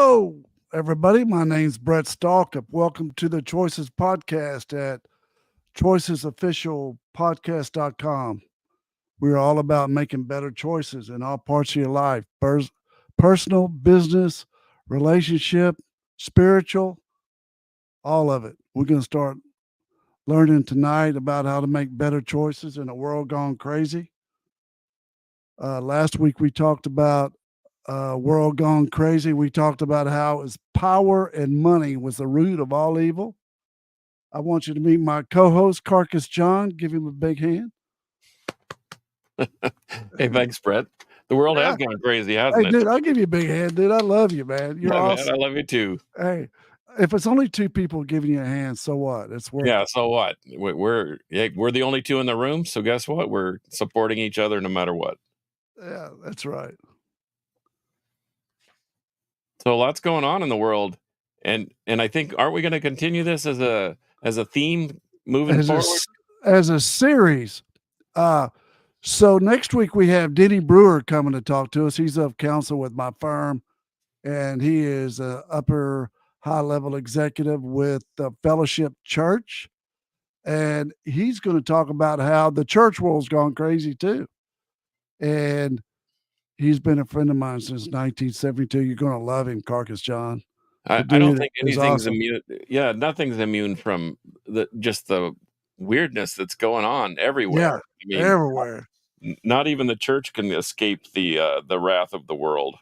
Hello, everybody. My name's Brett Stalcup. Welcome to the Choices Podcast at choicesofficialpodcast.com. We're all about making better choices in all parts of your life, personal, business, relationship, spiritual, all of it. We're going to start learning tonight about how to make better choices in a world gone crazy. Last week we talked about world gone crazy. We talked about how it's power and money was the root of all evil. I want you to meet my co-host, Carcass John. Give him a big hand. Hey, thanks, Brett. The world has gone crazy, hasn't it? Dude, I'll give you a big hand, dude. I love you, man. You're awesome. Man, I love you too. Hey, if it's only two people giving you a hand, so what? It's worth it. So what? We're the only two in the room, so guess what? We're supporting each other no matter what. Yeah, that's right. So lots going on in the world, and I think, aren't we going to continue this as a theme moving forward? As a series. So next week we have Denny Brewer coming to talk to us. He's of counsel with my firm, and he is an upper high-level executive with the Fellowship Church, and he's going to talk about how the church world's gone crazy too. And he's been a friend of mine since 1972. You're going to love him, Carcass John. I don't think anything's immune. Yeah, nothing's immune from just the weirdness that's going on everywhere. Yeah, everywhere. Not even the church can escape the wrath of the world.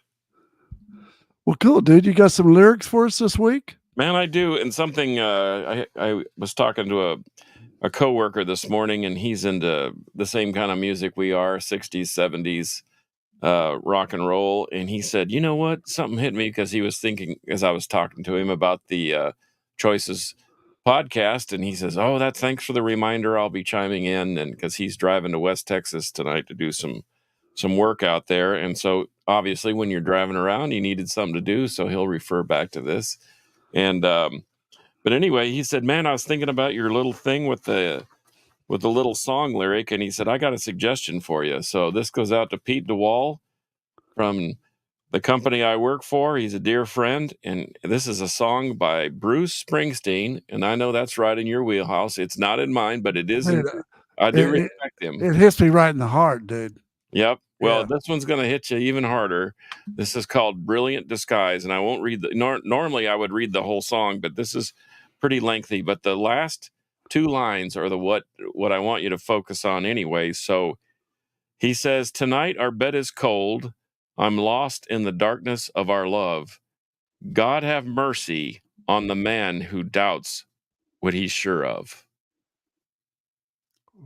Well, cool, dude. You got some lyrics for us this week? Man, I do. And something, I was talking to a coworker this morning, and he's into the same kind of music we are, 60s, 70s, rock and roll. And he said, you know what? Something hit me, because he was thinking, as I was talking to him about the Choices podcast, and he says, oh, thanks for the reminder. I'll be chiming in, and because he's driving to West Texas tonight to do some work out there. And so obviously when you're driving around, you needed something to do. So he'll refer back to this. And, but anyway, he said, man, I was thinking about your little thing with the little song lyric. And he said, I got a suggestion for you. So this goes out to Pete DeWall from the company I work for. He's a dear friend. And this is a song by Bruce Springsteen. And I know that's right in your wheelhouse. It's not in mine, but it is. I do respect him. It hits me right in the heart, dude. Yep. Well, This one's going to hit you even harder. This is called Brilliant Disguise, and I won't read normally I would read the whole song, but this is pretty lengthy. But the last two lines are what I want you to focus on anyway. So he says, tonight our bed is cold. I'm lost in the darkness of our love. God have mercy on the man who doubts what he's sure of.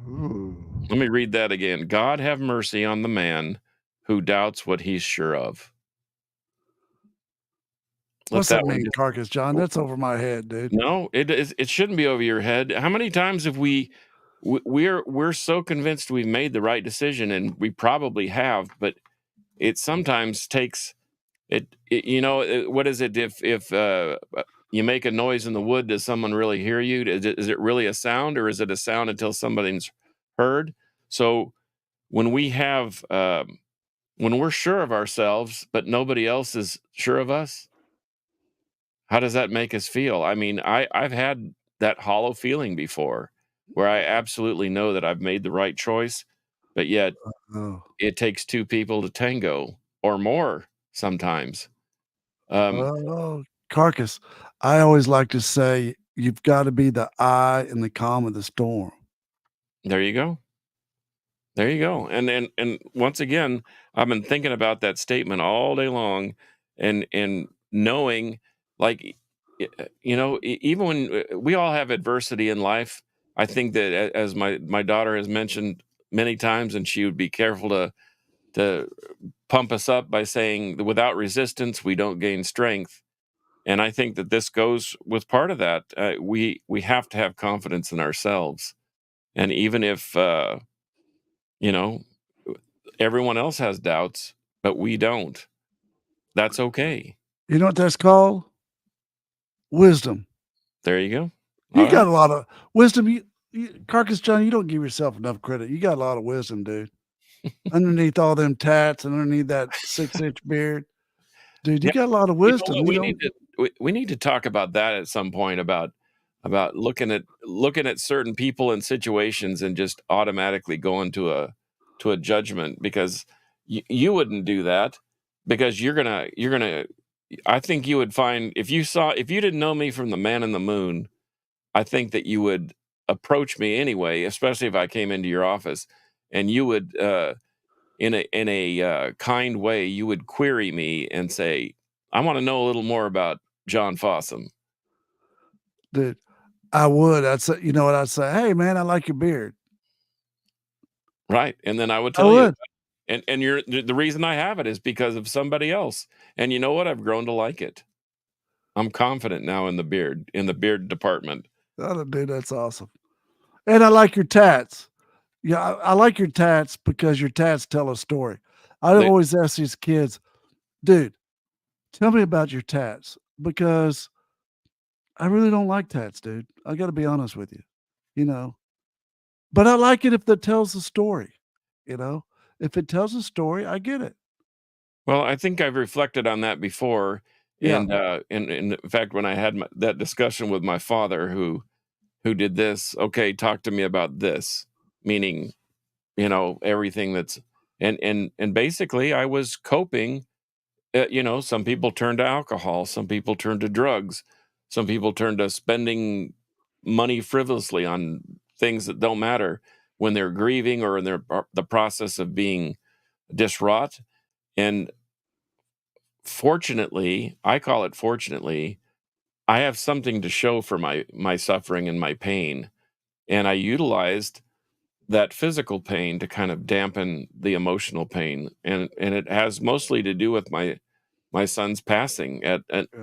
Ooh. Let me read that again. God have mercy on the man who doubts what he's sure of. What's that mean, Carcass John? That's over my head, dude. No, it shouldn't be over your head. How many times have we're so convinced we've made the right decision, and we probably have, but it sometimes takes it. What is it? If you make a noise in the wood, does someone really hear you? Is it really a sound, or is it a sound until somebody's heard? So when we have when we're sure of ourselves, but nobody else is sure of us, how does that make us feel? I mean, I've had that hollow feeling before, where I absolutely know that I've made the right choice, but yet it takes two people to tango, or more sometimes. Carcass, I always like to say, you've got to be the eye in the calm of the storm. There you go. There you go. And once again, I've been thinking about that statement all day long, and knowing, like, even when we all have adversity in life, I think that, as my daughter has mentioned many times, and she would be careful to pump us up by saying, without resistance, we don't gain strength. And I think that this goes with part of that. We have to have confidence in ourselves. And even if, everyone else has doubts, but we don't, that's okay. You know what that's called? Wisdom. There you go. You got a lot of wisdom. Carcass John, you don't give yourself enough credit. You got a lot of wisdom, dude. Underneath all them tats and underneath that 6-inch beard. Dude, you Yeah, got a lot of you know wisdom. what? You We don't need to we need to talk about that at some point about looking at certain people and situations and just automatically going to a judgment because you wouldn't do that because you're gonna I think you would find if you didn't know me from the man in the moon, I think that you would approach me anyway, especially if I came into your office, and you would in a kind way, you would query me and say, "I want to know a little more about John Fossum." dude, I would. I'd say, you know what I'd say? Hey man, I like your beard. Right, and then I would I tell you, would. and the reason I have it is because of somebody else, and you know what? I've grown to like it. I'm confident now in the beard department. Oh, dude, that's awesome. And I like your tats. Yeah, I like your tats because your tats tell a story. I They always ask these kids, dude, tell me about your tats because I really don't like tats, dude. I got to be honest with you, you know. But I like it if it tells a story, you know. If it tells a story, I get it. well, I think I've reflected on that before, Yeah, and in fact, when I had that discussion with my father, who did this, okay, talk to me about this, meaning everything that's and basically I was coping. Some people turn to alcohol, some people turn to drugs, some people turn to spending money frivolously on things that don't matter when they're grieving or in the process of being distraught. And fortunately, I call it fortunately, I have something to show for my suffering and my pain, and I utilized that physical pain to kind of dampen the emotional pain, and it has mostly to do with my son's passing yeah,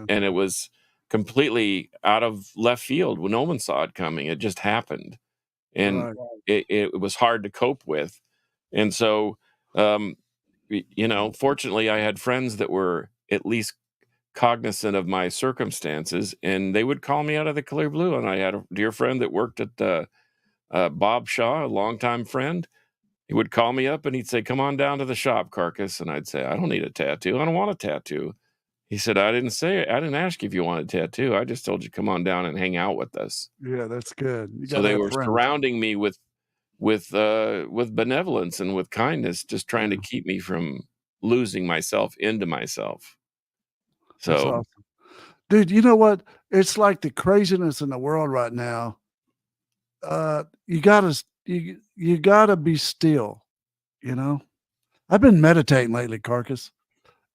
and it was completely out of left field when no one saw it coming. It just happened, and right. it was hard to cope with. And so, um, fortunately, I had friends that were at least cognizant of my circumstances, and they would call me out of the clear blue. And I had a dear friend that worked at Bob Shaw, a longtime friend. He would call me up and he'd say, "Come on down to the shop, Carcass." And I'd say, "I don't need a tattoo. I don't want a tattoo." He said, I didn't ask you if you wanted a tattoo. I just told you come on down and hang out with us." Yeah, that's good. You So got to they have were friends. surrounding me with benevolence and with kindness, just trying to Yeah, keep me from losing myself into myself. that's So awesome. Dude, you know what? It's like the craziness in the world right now. You gotta be still, you know? I've been meditating lately, Carcass.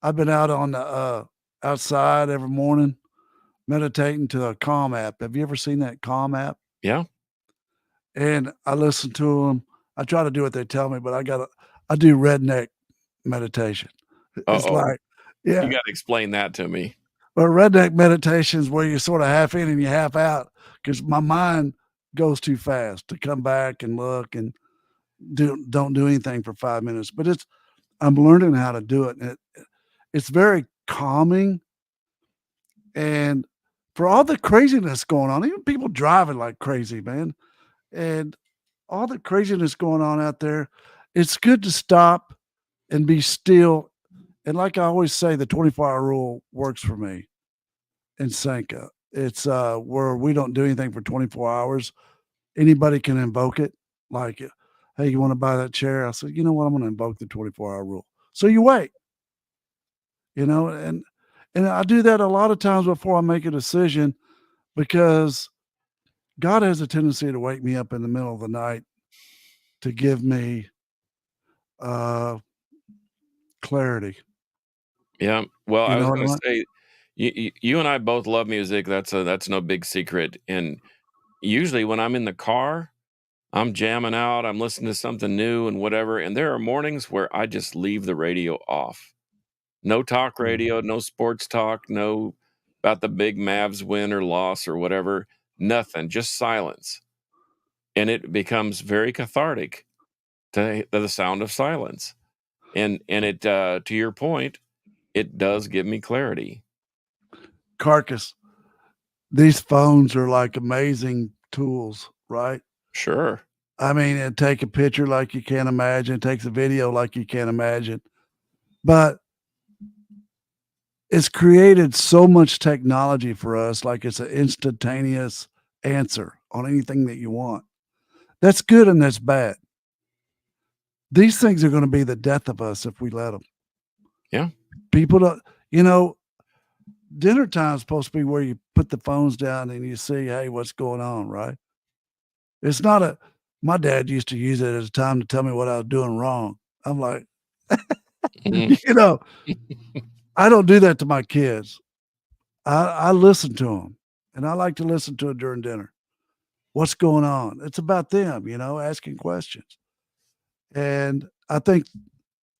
I've been out on the outside every morning meditating to a Calm app. Have you ever seen that Calm app? yeah. And I listen to them. I try to do what they tell me, but I do redneck meditation. It's Uh-oh. like, You yeah, gotta explain that to me. but redneck meditation is where you're sort of half in and you half out because my mind goes too fast to come back and look and don't do anything for 5 minutes. But I'm learning how to do it, and it's very calming. And for all the craziness going on, even people driving like crazy, man, and all the craziness going on out there, it's good to stop and be still. And like I always say, the 24-hour rule works for me in Sanka. It's where we don't do anything for 24 hours. Anybody can invoke it. Like, hey, you want to buy that chair? I said, you know what? I'm going to invoke the 24-hour rule. So you wait, and I do that a lot of times before I make a decision because God has a tendency to wake me up in the middle of the night to give me uh, clarity. Yeah. Well, You I know was what gonna I mean? say, you and I both love music. That's no big secret. And usually when I'm in the car, I'm jamming out, I'm listening to something new and whatever. And there are mornings where I just leave the radio off. No talk Yeah. radio, no sports talk, no about the big Mavs win or loss or whatever. Nothing, just silence. And it becomes very cathartic to the sound of silence. And it to your point, it does give me clarity. Carcass. These phones are like amazing tools, right? Sure. I mean, it take a picture like you can't imagine, it takes a video like you can't imagine. But it's created so much technology for us, like it's an instantaneous answer on anything that you want. That's good and that's bad. These things are gonna be the death of us if we let them. Yeah. People don't, you know, dinner time is supposed to be where you put the phones down and you see, hey, what's going on, right? It's not a my dad used to use it as a time to tell me what I was doing wrong. I'm like, Mhm. you know, I don't do that to my kids. I listen to them, and I like to listen to it during dinner. What's going on? It's about them, asking questions. And I think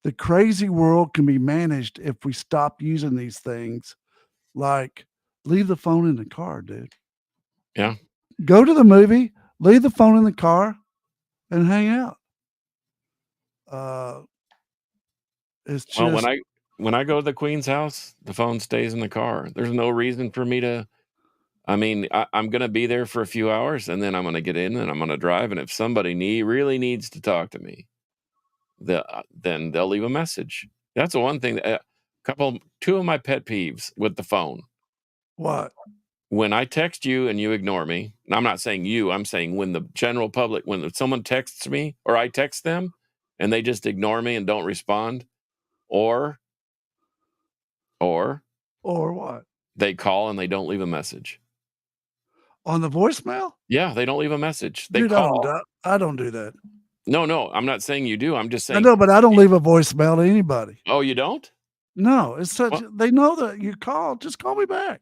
the crazy world can be managed if we stop using these things, like leave the phone in the car, dude. Yeah. Go to the movie, leave the phone in the car, and hang out. Uh, it's Well, just when I go to the Queen's house, the phone stays in the car. There's no reason for me to. I mean, I'm gonna be there for a few hours, and then I'm gonna get in and I'm gonna drive. And if somebody really needs to talk to me, then they'll leave a message. That's the one thing. Two of my pet peeves with the phone. what? When I text you and you ignore me, and I'm not saying you, I'm saying when the general public, when someone texts me or I text them and they just ignore me and don't respond, or or Or what? they call and they don't leave a message. On the voicemail? Yeah, they don't leave a message. They Dude, call. I don't do that. No, I'm not saying you do. I'm just I saying. know, but I don't leave a voicemail to anybody. Oh, you don't? No, it's such Well, they know that you called, just call me back.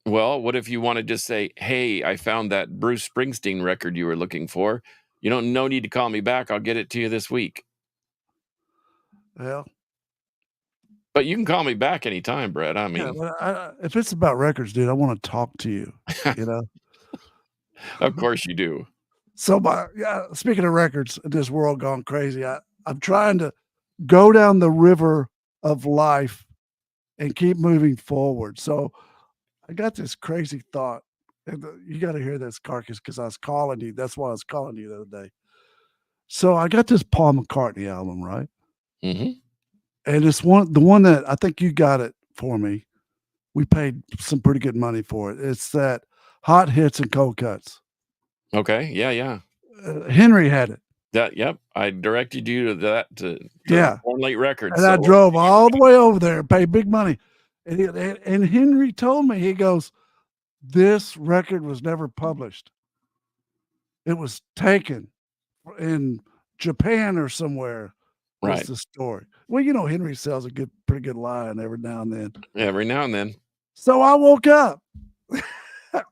well, what if you want to just say, "Hey, I found that Bruce Springsteen record you were looking for. You don't no need to call me back. I'll get it to you this week." Well, But you can call me back anytime, Brett. I yeah, mean, but if it's about records, dude, I wanna talk to you, you know? of course you do. So speaking of records, this world gone crazy, I'm trying to go down the river of life and keep moving forward. So, I got this crazy thought, and, you gotta hear this, Carcass, because I was calling you. That's why I was calling you the other day. So, I got this Paul McCartney album, right? Mhm. And it's the one that I think you got it for me. We paid some pretty good money for it. It's that Hot Hits and Cold Cuts. Okay. Yeah. Henry had it. Yep. I directed you to that to Yeah. Born Late Records. And I So drove all the way over there and paid big money. And Henry told me, he goes, "This record was never published. It was taken in Japan or somewhere," was right. the story. Well, Henry sells a pretty good line every now and then. Every now and then. So I woke up.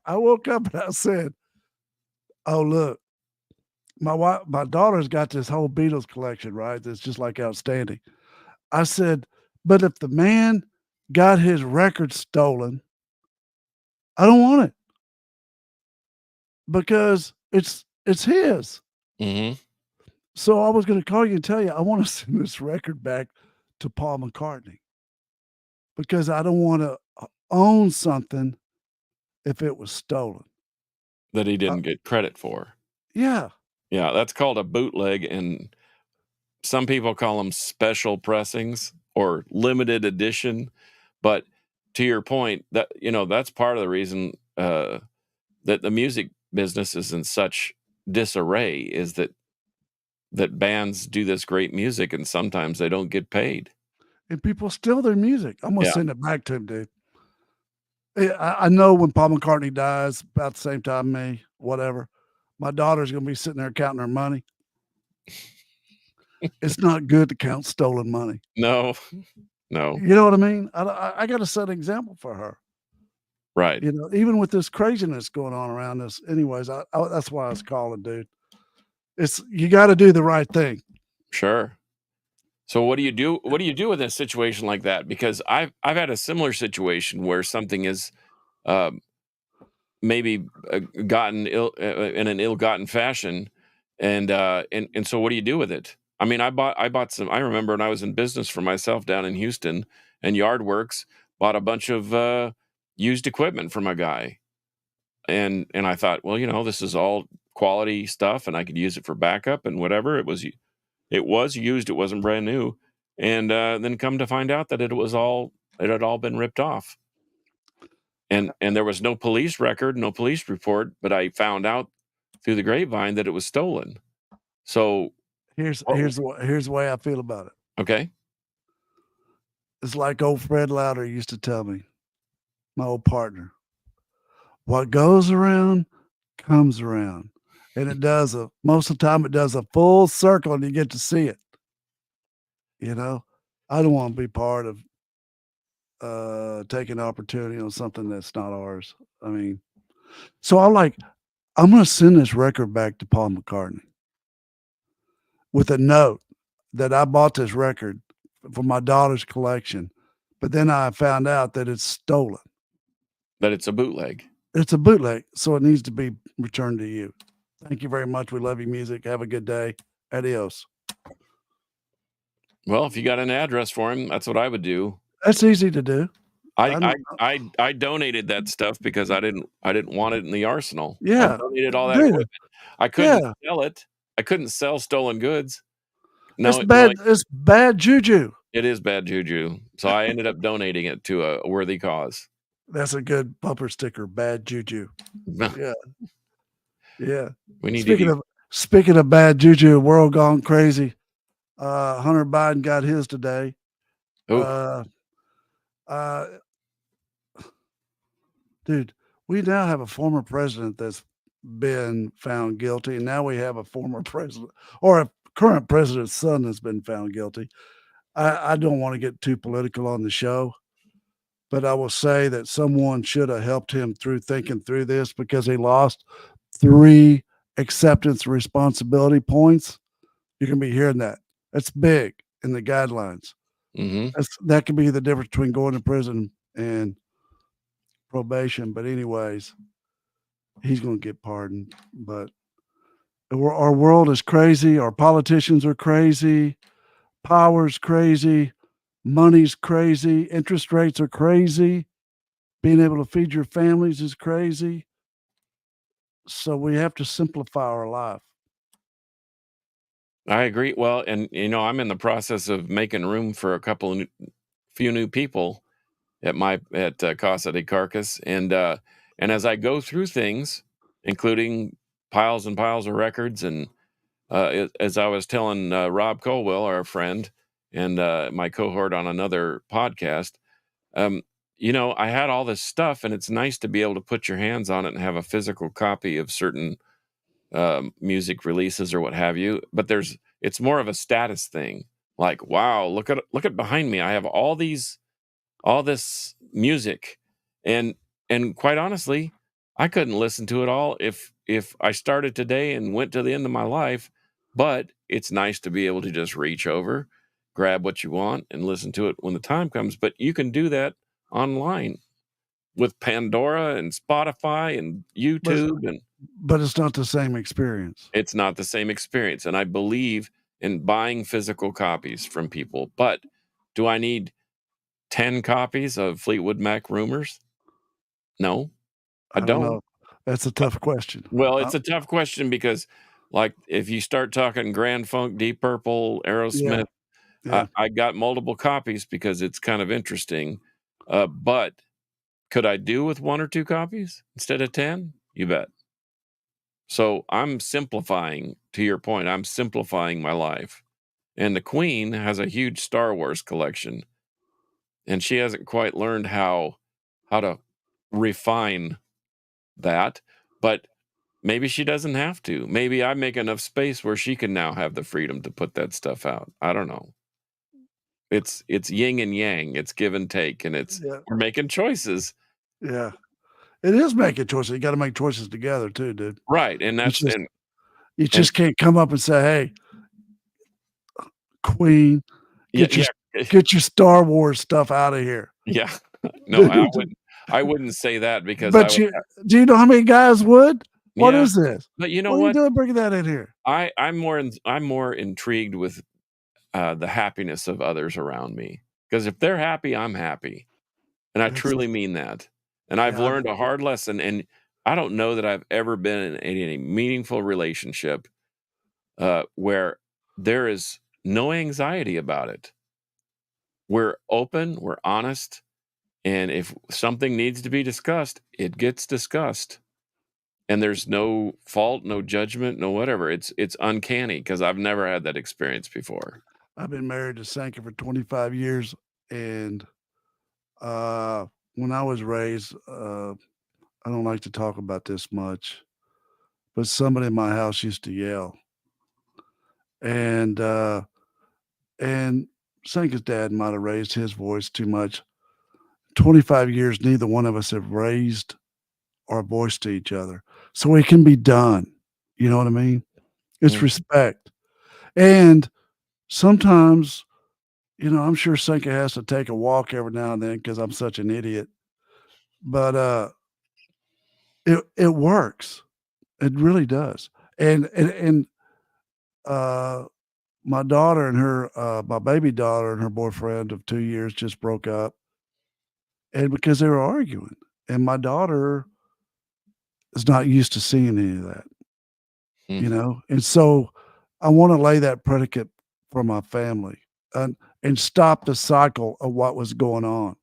I woke up and I said, "Oh, look, my daughter's got this whole Beatles collection, right? That's just like outstanding." I said, "But if the man got his record stolen, I don't want it because it's his." Mhm. So I was gonna call you and tell you I wanna send this record back to Paul McCartney because I don't wanna own something if it was stolen. That he Uh, didn't get credit for. yeah, Yeah, that's called a bootleg, and some people call them special pressings or limited edition. But to your point, that's part of the reason that the music business is in such disarray is that bands do this great music and sometimes they don't get paid. and people steal their music. I'm gonna Yeah. send it back to him, dude. I know when Paul McCartney dies, about the same time me, whatever, my daughter's gonna be sitting there counting her money. It's not good to count stolen money. No, no, You know what I mean? I gotta set an example for her. right. Even with this craziness going on around us. Anyways, that's why I was calling, dude. It's you got to do the right thing. Sure. So what do you do? What do you do in a situation like that? Because I've had a similar situation where something is uh, maybe gotten ill in an ill-gotten fashion, and so what do you do with it? I mean, I bought some. I remember when I was in business for myself down in Houston, and Yardworks bought a bunch of used equipment from a guy, and I thought, well, this is all quality stuff, and I could use it for backup and whatever. It was used. It wasn't brand new, and then come to find out that it was all It had all been ripped off. And there was no police record, no police report, but I found out through the grapevine that it was stolen. So Here's the way I feel about it. okay. It's like old Fred Lauder used to tell me, my old partner. What goes around comes around. And it does most of the time it does a full circle and you get to see it. You know? I don't want to be part of taking opportunity on something that's not ours. I mean, so I'm gonna send this record back to Paul McCartney with a note that I bought this record for my daughter's collection, but then I found out that it's stolen. That it's a bootleg. It's a bootleg, so it needs to be returned to you. Thank you very much. We love your music. Have a good day. Adios. Well, if you got an address for him, that's what I would do. That's easy to do. I donated that stuff because I didn't want it in the arsenal. Yeah. I donated all that Dude. equipment. I couldn't sell it. I couldn't sell stolen goods. No, it's bad juju. It is bad juju. So I ended up donating it to a worthy cause. That's a good bumper sticker. Bad juju. Yeah. Yeah. We need Speaking of bad juju, world gone crazy. Hunter Biden got his today. Dude, we now have a former president that's been found guilty, and now we have a former president or a current president's son that's been found guilty. I don't want to get too political on the show, but I will say that someone should have helped him through thinking through this because he lost 3 acceptance responsibility points. You're going to be hearing that. That's big in the guidelines. Mm-hmm. That could be the difference between going to prison and probation. But anyways, he's going to get pardoned. But our world is crazy. Our politicians are crazy. Power's crazy. Money's crazy. Interest rates are crazy. Being able to feed your families is crazy. So we have to simplify our life. I agree. Well, and I'm in the process of making room for a few new people at Casa de Carcass, and as I go through things, including piles and piles of records, and as I was telling Rob Colwell, our friend, and my cohort on another podcast, I had all this stuff, and it's nice to be able to put your hands on it and have a physical copy of certain music releases or what have you. But it's more of a status thing. Like, wow, look at behind me. I have all this music, and quite honestly, I couldn't listen to it all if I started today and went to the end of my life. But it's nice to be able to just reach over, grab what you want, and listen to it when the time comes. But you can do that online with Pandora and Spotify and YouTube, but it's not the same experience. It's not the same experience, and I believe in buying physical copies from people. But do I need 10 copies of Fleetwood Mac Rumors? No, I don't know. That's a tough question. Well, it's a tough question because, like, if you start talking Grand Funk, Deep Purple, Aerosmith, I got multiple copies because it's kind of interesting. But could I do with 1 or 2 copies instead of 10? You bet. So I'm simplifying, to your point, I'm simplifying my life. And the Queen has a huge Star Wars collection, and she hasn't quite learned how to refine that, but maybe she doesn't have to. Maybe I make enough space where she can now have the freedom to put that stuff out. I don't know. It's yin and yang. It's give and take, and we're making choices. Yeah. It is making choices. You got to make choices together too, dude. Right, and that's you just can't come up and say, "Hey, Queen, get your Star Wars stuff out of here." Yeah, no, I wouldn't say that because. But do you know how many guys would? What is this? But you know what are you doing bringing that in here? I'm more intrigued with the happiness of others around me, because if they're happy, I'm happy, and I truly mean that. And I've learned a hard lesson, and I don't know that I've ever been in a meaningful relationship where there is no anxiety about it. We're open, we're honest, And if something needs to be discussed, it gets discussed. And there's no fault, no judgment, no whatever. It's uncanny because I've never had that experience before. I've been married to Sanka for 25 years, and when I was raised, I don't like to talk about this much, but somebody in my house used to yell, and and Sanka's dad might have raised his voice too much. 25 years, neither one of us have raised our voice to each other, so it can be done. You know what I mean? It's Mm. respect, and sometimes, I'm sure Sanka has to take a walk every now and then because I'm such an idiot, but it works. It really does. And uh, my daughter and my baby daughter and her boyfriend of 2 years just broke up, and because they were arguing, and my daughter is not used to seeing any of that, Mm. and so I wanna lay that predicate for my family and stop the cycle of what was going on,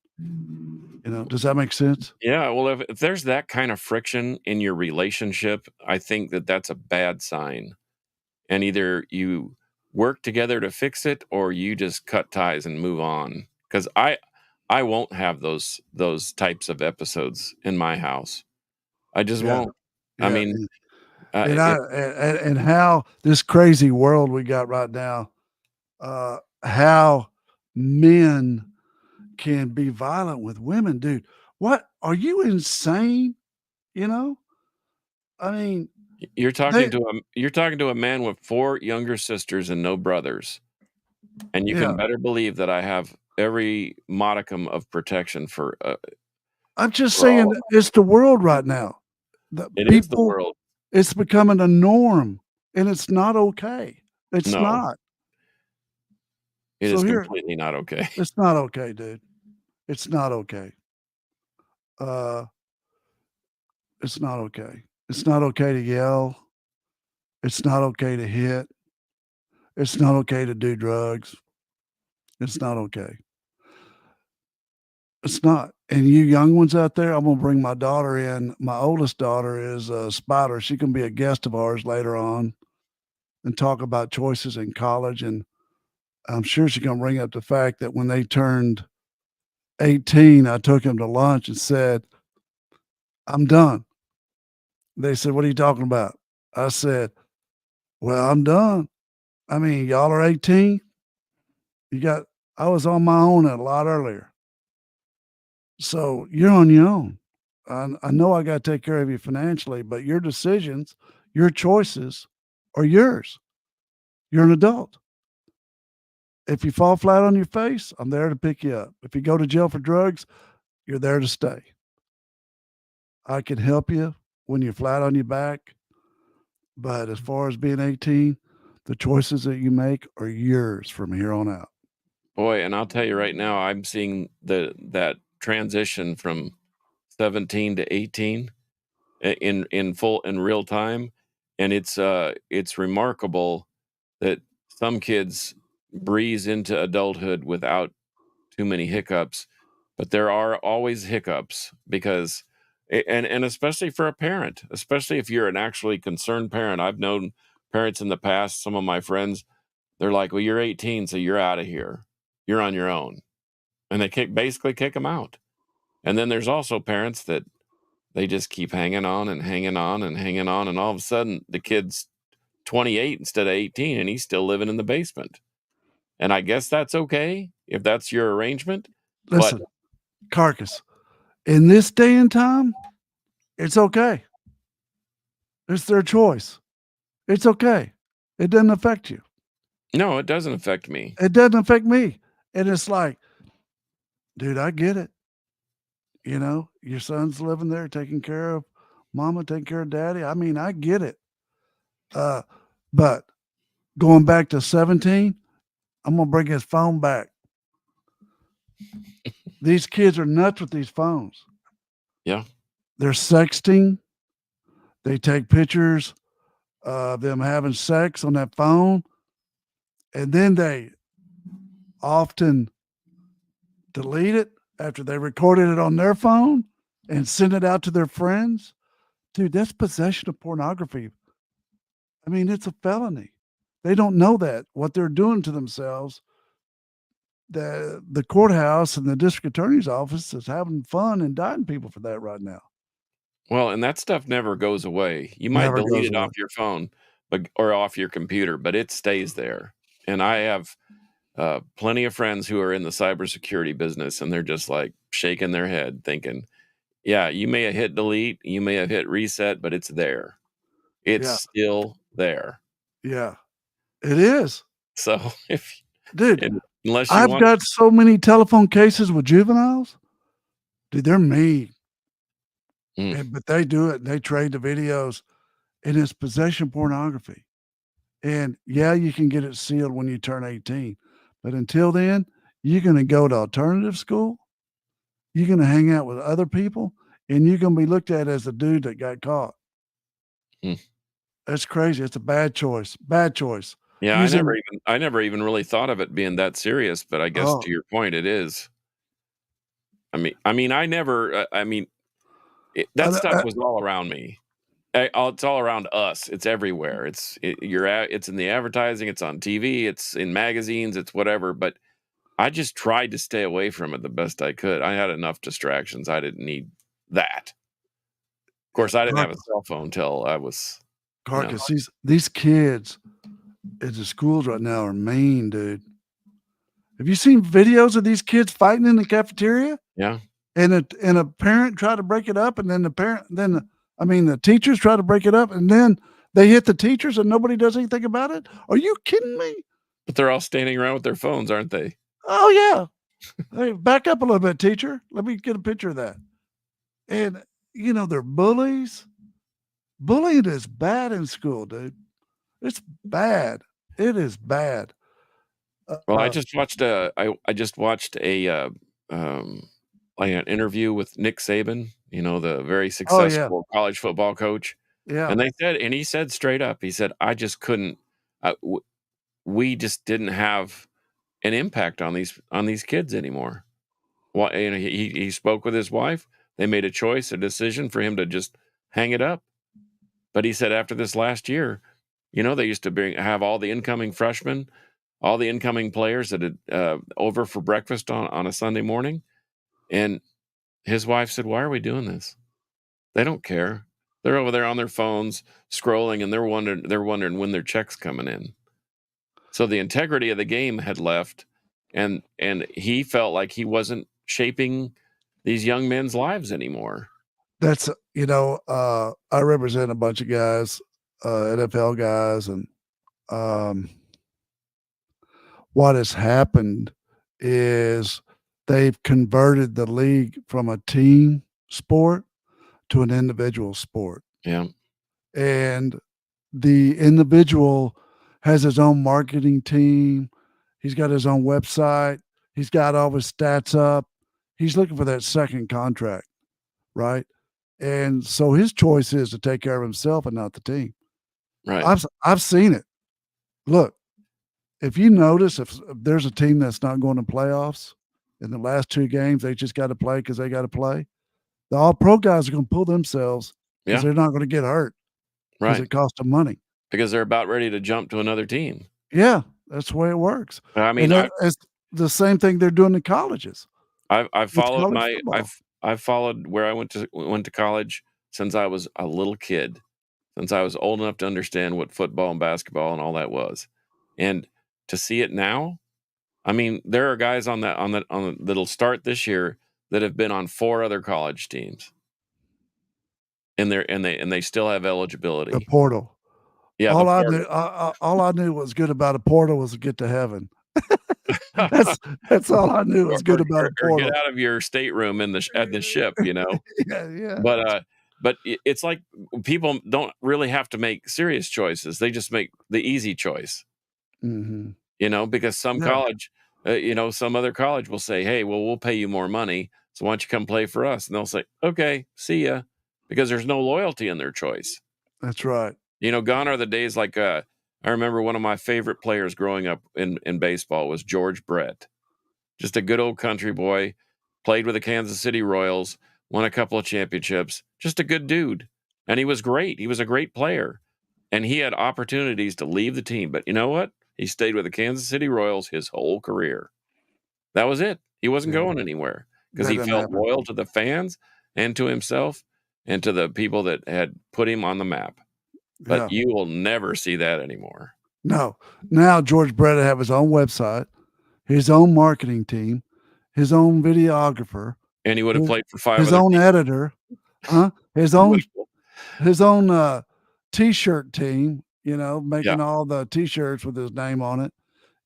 Does that make sense? Yeah, well, if there's that kind of friction in your relationship, I think that that's a bad sign. And either you work together to fix it or you just cut ties and move on. Because I won't have those types of episodes in my house. I just Yeah, won't. I yeah, mean, and I it and how this crazy world we got right now, how men can be violent with women, dude. What? Are you insane? You know? I mean, they you're talking to a man with 4 younger sisters and no brothers, and you yeah, can better believe that I have every modicum of protection I'm just for saying all. it's the world right now. The It is the people world. it's becoming a norm, and it's not okay. It's No, not. it is So here completely not okay. it's not okay, dude. It's not okay. Uh, it's not okay. It's not okay to yell. It's not okay to hit. It's not okay to do drugs. It's not okay. It's not. And you young ones out there, I'm gonna bring my daughter in. My oldest daughter is a Spider. She can be a guest of ours later on and talk about choices in college. And I'm sure she's gonna bring up the fact that when they turned 18, I took them to lunch and said, "I'm done." They said, "What are you talking about?" I said, "Well, I'm done. I mean, y'all are 18. You got I was on my own a lot earlier. So you're on your own. I know I got to take care of you financially, but your decisions, your choices are yours. You're an adult. If you fall flat on your face, I'm there to pick you up. If you go to jail for drugs, you're there to stay. I can help you when you're flat on your back. But as far as being 18, the choices that you make are yours from here on out. Boy, and I'll tell you right now, I'm seeing that transition from 17 to 18 in real time, and it's remarkable that some kids breeze into adulthood without too many hiccups, but there are always hiccups because and especially for a parent, especially if you're an actually concerned parent. I've known parents in the past, some of my friends, they're like, "Well, you're 18, so you're out of here. You're on your own." And they basically kick them out. And then there's also parents that they just keep hanging on and hanging on and hanging on, and all of a sudden the kid's 28 instead of 18, and he's still living in the basement. And I guess that's okay if that's your arrangement, but Listen, carcass. In this day and time, it's okay. It's their choice. It's okay. It doesn't affect you. no, it doesn't affect me. It doesn't affect me. And it's like, dude, I get it. Your son's living there taking care of mama, taking care of daddy. I mean, I get it. Uh, but going back to 17, I'm gonna bring his phone back. These kids are nuts with these phones. Yeah. They're sexting. They take pictures of them having sex on that phone, and then they often delete it after they recorded it on their phone and sent it out to their friends. Dude, that's possession of pornography. I mean, it's a felony. They don't know that what they're doing to themselves. The courthouse and the district attorney's office is having fun indicting people for that right now. Well, and that stuff never goes away. You might Never delete goes it away. off your phone, or off your computer, but it stays there. And I have plenty of friends who are in the cybersecurity business, and they're just like shaking their head, thinking, "Yeah, you may have hit delete, you may have hit reset, but it's there. It's Yeah, still there." yeah, it is, So if dude. and unless you I've want, got so many telephone cases with juveniles. Dude, they're mean, mm, but they do it. And they trade the videos, and it's possession pornography. And yeah, you can get it sealed when you turn 18, but until then, you're going to go to alternative school. You're going to hang out with other people, and you're going to be looked at as the dude that got caught. mm. That's crazy. It's a bad choice. Bad choice. Yeah, Using I never even really thought of it being that serious, but I guess oh, to your point, it is. I never. That I, stuff I, was all around me. It's all around us. It's everywhere. It's in the advertising. It's on TV. It's in magazines. It's whatever. But I just tried to stay away from it the best I could. I had enough distractions. I didn't need that. Of yeah, course, I didn't have a carcass, cell phone till I was, you know, carcass. These kids at the schools right now are mean, dude. Have you seen videos of these kids fighting in the cafeteria? yeah. And a parent tried to break it up, and then the teachers try to break it up, and then they hit the teachers, and nobody does anything about it. Are you kidding me? But they're all standing around with their phones, aren't they? Oh yeah. Hey, back up a little bit, teacher. Let me get a picture of that. And they're bullies. Bullying is bad in school, dude. It's bad. It is bad. Well, Uh, I just watched um, like an interview with Nick Saban, the very oh yeah, successful college football coach, yeah. and he said straight up, he said, "I just couldn't. We just didn't have an impact on these kids anymore." Well, he spoke with his wife. They made a decision for him to just hang it up. But he said after this last year, they used to have all the incoming freshmen, all the incoming players that had over for breakfast on a Sunday morning, and his wife said, "Why are we doing this? They don't care. They're over there on their phones scrolling, and they're wondering when their check's coming in." So the integrity of the game had left, and he felt like he wasn't shaping these young men's lives anymore. That's I represent a bunch of guys, NFL guys, and um, what has happened is they've converted the league from a team sport to an individual sport. Yeah, And the individual has his own marketing team. He's got his own website. He's got all his stats up. He's looking for that second contract, right? And so his choice is to take care of himself and not the team. right. I've seen it. Look, if you notice if there's a team that's not going to playoffs in the last two games, they just got to play because they got to play. The all pro guys are going to pull themselves because Yeah, they're not going to get hurt because right. it costs them money. Because they're about ready to jump to another team. Yeah, that's the way it works. I And mean, I it's the same thing they're doing in colleges I've with followed college my football. I've followed where I went to college since I was a little kid, since I was old enough to understand what football and basketball and all that was. And to see it now, I mean, there are guys that'll start this year that have been on 4 other college teams, and they still have The eligibility. portal. Yeah, the All I knew was good about a portal was to get to heaven. portal. That's all I knew or, was or, good about or a or get portal. out of your stateroom at the ship, Yeah, yeah. But it's like people don't really have to make serious choices. They just make the easy choice, Mhm. because Yeah, some other college will say, "Hey, well, we'll pay you more money, so why don't you come play for us?" And they'll say, "Okay, see ya," because there's no loyalty in their choice. that's right. Gone are the days like I remember one of my favorite players growing up in baseball was George Brett, just a good old country boy. played with the Kansas City Royals, won a couple of championships, just a good dude. And he was great. He was a great player. And he had opportunities to leave the team. But you know what? He stayed with the Kansas City Royals his whole career. That was it. He wasn't Yeah, going anywhere because that he didn't felt happen. loyal to the fans and to himself and to the people that had put him on the map. But Yeah. you will never see that anymore. No. Now George Brett have his own website, his own marketing team, his own videographer, And he would have played for 5 his other own teams. editor, his He own would've T-shirt team, Yeah. making all the T-shirts with his name on it.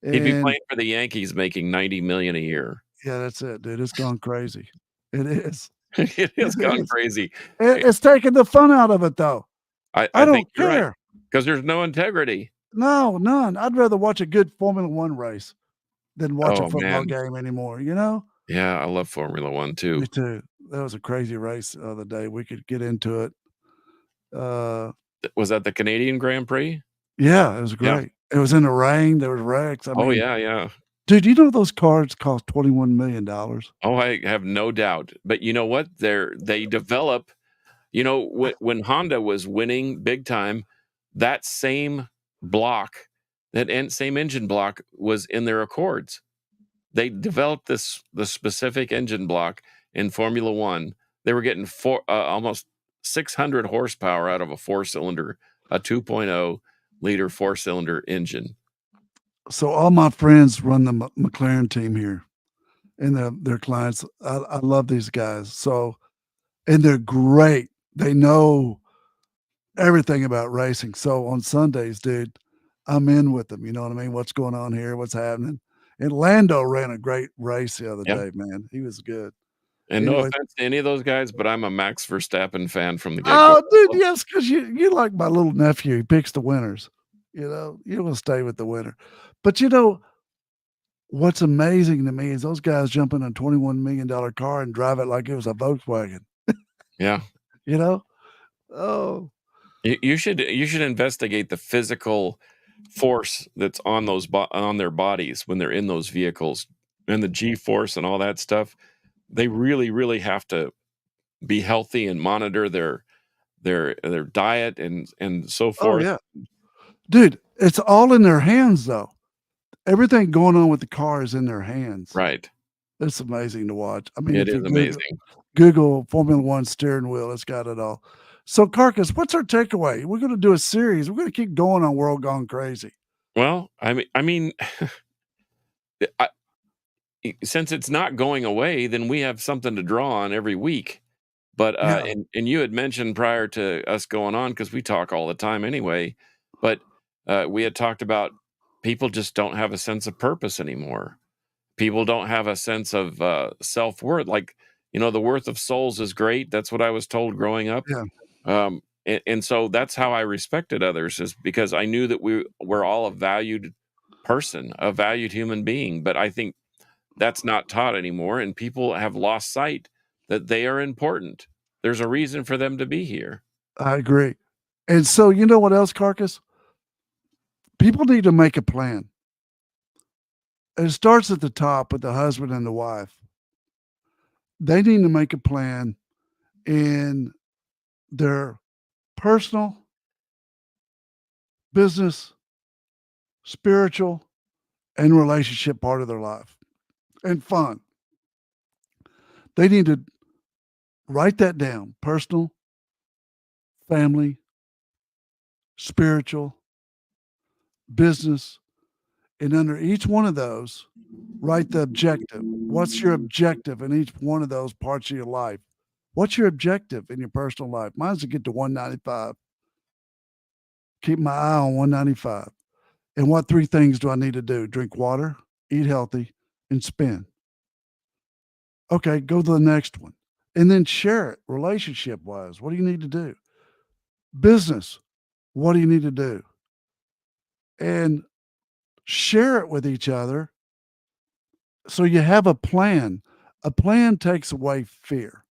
He'd be And playing for the Yankees making $90 million a year. yeah, that's it, dude. It's gone crazy. It is. It has It gone is. crazy. It's taking the fun out of it, though. I I think don't you're right care. because there's no integrity. No, none. I'd rather watch a good Formula One race than watch a Oh, football man. game anymore, you know? Yeah, I love Formula One too. Me too. That was a crazy race the other day. We could get into it. Was that the Canadian Grand Prix? Yeah, it was Yeah. great. It was in the rain. There was wrecks. I Oh, mean, yeah. dude, you know those cars cost $21 million? Oh, I have no doubt. But you know what? They develop when Honda was winning big time, that same block, same engine block was in their Accords. They developed the specific engine block in Formula One. They were getting almost 600 horsepower out of a 4-cylinder, a 2.0 liter 4-cylinder engine. So all my friends run the McLaren team here, and their clients. I love these guys. So, and they're great. They know everything about racing. So on Sundays, dude, I'm in with them. You know what I mean? What's going on here? What's happening? And Lando ran a great race the other Yeah. day, man. He was good. And no Anyway, offense to any of those guys, but I'm a Max Verstappen fan from the get-go. oh, dude, yes, because you like my little nephew. He picks the winners. You will stay with the winner. But what's amazing to me is those guys jump in a $21 million car and drive it like it was a Volkswagen. Yeah. You know? Oh, You should investigate the physical force that's on on their bodies when they're in those vehicles and the G-force and all that stuff. They really, really have to be healthy and monitor their diet and so oh forth. yeah, dude. It's all in their hands, though. Everything going on with the car is in their hands. Right. It's amazing to watch. I mean, It if is you amazing. Google Formula One steering wheel, it's got it all. So, Carcass, what's our takeaway? We're going to do a series. We're going to keep going on World Gone Crazy. Well, I mean, since it's not going away, then we have something to draw on every week. But Yeah, and you had mentioned prior to us going on, because we talk all the time anyway, but we had talked about people just don't have a sense of purpose anymore. People don't have a sense of self-worth. Like, the worth of souls is great. That's what I was told growing up. yeah, And so that's how I respected others, is because I knew that we're all a valued person, a valued human being. But I think that's not taught anymore, and people have lost sight that they are important. There's a reason for them to be here. I agree. And so, you know what else, Carcass? People need to make a plan. It starts at the top with the husband and the wife. They need to make a plan in their personal, business, spiritual, and relationship part of their life and fun. They need to write that down: personal, family, spiritual, business. And under each one of those, write the objective. What's your objective in each one of those parts of your life? What's your objective in your personal life? Mine's to get to 195. Keep my eye on 195. And what 3 things do I need to do? Drink water, eat healthy, and spend. Okay, go to the next one. And then share it relationship wise. What do you need to do? Business, what do you need to do? And share it with each other so you have a plan. A plan takes away fear.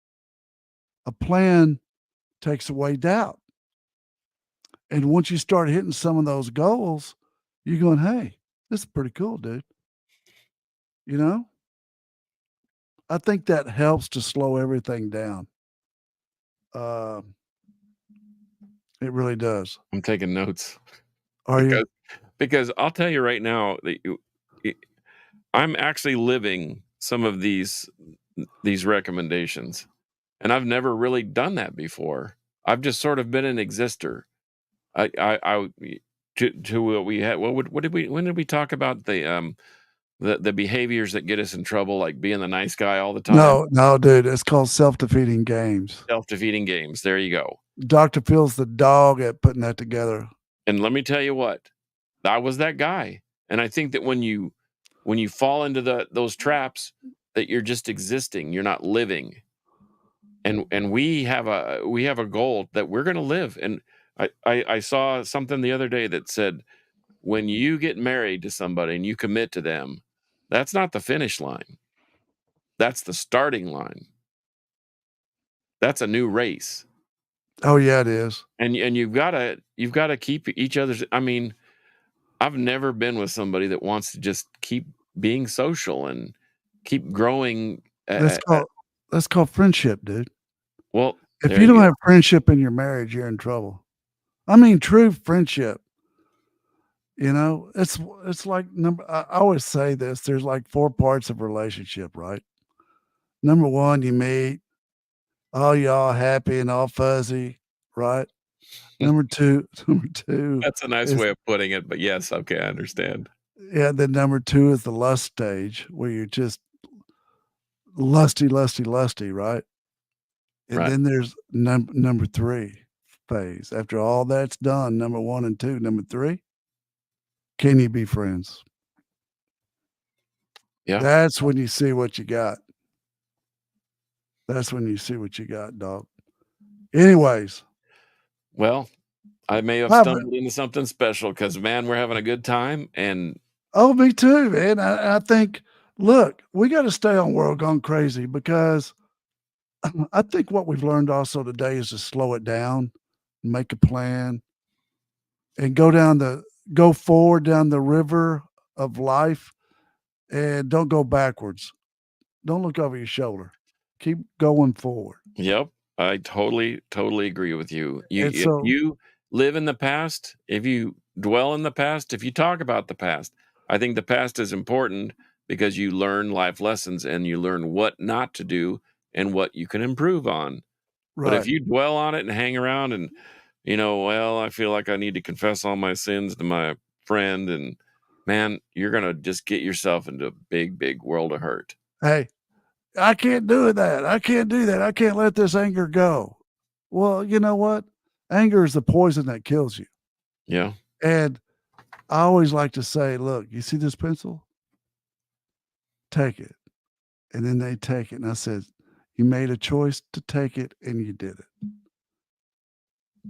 A plan takes away doubt. And once you start hitting some of those goals, you're going, hey, this is pretty cool, dude. You know? I think that helps to slow everything down. Um, it really does. I'm taking notes Are you? because I'll tell you right now that y I'm actually living some of these recommendations, and I've never really done that before. I've just sort of been an exister. To what we had what did we when did we talk about the behaviors that get us in trouble, like being the nice guy all the time? No, no, dude. It's called self-defeating games. Self-defeating games, there you go. Dr. Phil's the dog at putting that together. And let me tell you what, I was that guy. And I think that when you fall into those traps, that you're just existing, you're not living. And we have a goal that we're gonna live. And I saw something the other day that said, when you get married to somebody and you commit to them, that's not the finish line. That's the starting line. That's a new race. Oh, yeah, it is. And you've gotta keep each other's. I mean, I've never been with somebody that wants to just keep being social and keep growing. That's called that's called friendship, dude. Well, If there you you don't go. have friendship in your marriage, you're in trouble. I mean, true friendship. It's like number. I always say this. There's like 4 parts of relationship, right? Number one, you meet, all y'all happy and all fuzzy, right? Number two, number two That's a nice is way of putting it, but yes, okay, I understand. yeah. Then number two is the lust stage, where you're just lusty, lusty, lusty, right? And Right. then there's number three phase. After all that's done, number one and two, number three, can you be friends? Yeah. That's when you see what you got. That's when you see what you got, dog. Anyways, Well, I may have ah, but stumbled into something special because, man, we're having a good time. And oh, me too, man. I think, look, we got to stay on World Gone Crazy because I think what we've learned also today is to slow it down, make a plan, and go forward down the river of life, and don't go backwards. Don't look over your shoulder. Keep going forward. yep, I totally agree with you. And If so, you live in the past, if you dwell in the past, if you talk about the past, I think the past is important because you learn life lessons and you learn what not to do and what you can improve on. But if right. you dwell on it and hang around and, well, I feel like I need to confess all my sins to my friend, and man, you're gonna just get yourself into a big world of hurt. Hey, I can't do that. I can't do that. I can't let this anger go. Well, you know what? Anger is the poison that kills you. Yeah. And I always like to say, look, you see this pencil? Take it. And then they take it. And I said, you made a choice to take it and you did it.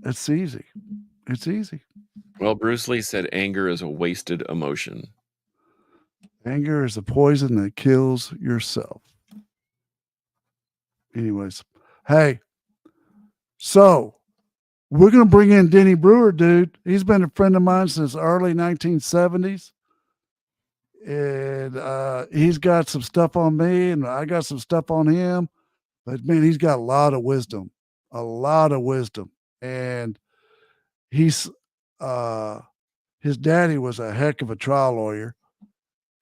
It's easy. It's easy. Well, Bruce Lee said anger is a wasted emotion. Anger is a poison that kills yourself. Anyways, hey, so we're going to bring in Denny Brewer, dude. He's been a friend of mine since early 1970s. And he's got some stuff on me, and I got some stuff on him. But man, he's got a lot of wisdom, and he's his daddy was a heck of a trial lawyer,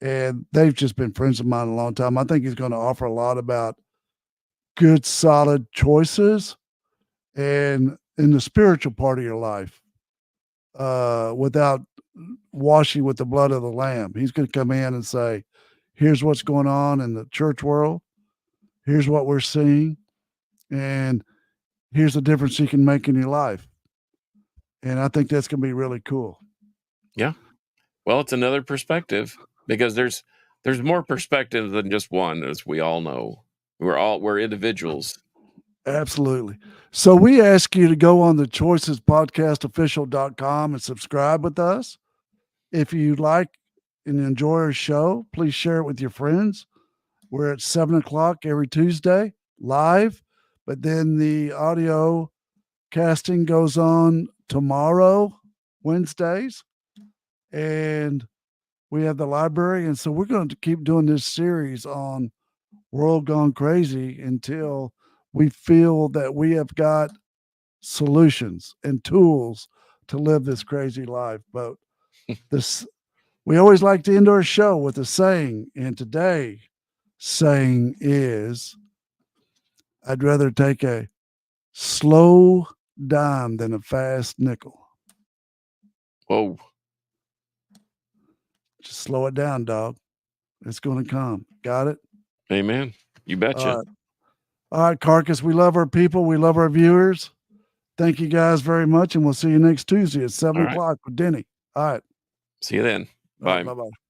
and they've just been friends of mine a long time. I think he's going to offer a lot about good, solid choices, and in the spiritual part of your life, without washing with the blood of the lamb. He's going to come in and say, here's what's going on in the church world. Here's what we're seeing. And here's the difference you can make in your life. And I think that's going to be really cool. Yeah. Well, it's another perspective because there's more perspective than just one, as we all know. We're individuals. Absolutely. So we ask you to go on the choicespodcastofficial.com and subscribe with us. If you like and enjoy our show, please share it with your friends. We're at 7:00 every Tuesday live, but then the audio casting goes on tomorrow, Wednesdays, and we have the library. And so we're going to keep doing this series on world gone crazy until we feel that we have got solutions and tools to live this crazy life. But this, we always like to end our show with a saying, and today saying is, I'd rather take a slow dime than a fast nickel. Whoa. Just slow it down, dog. It's going to come. Got it? Amen. You betcha. All right, Carcass. We love our people. We love our viewers. Thank you guys very much. And we'll see you next Tuesday at 7 o'clock with Denny. All right. See you then. Bye. Bye-bye.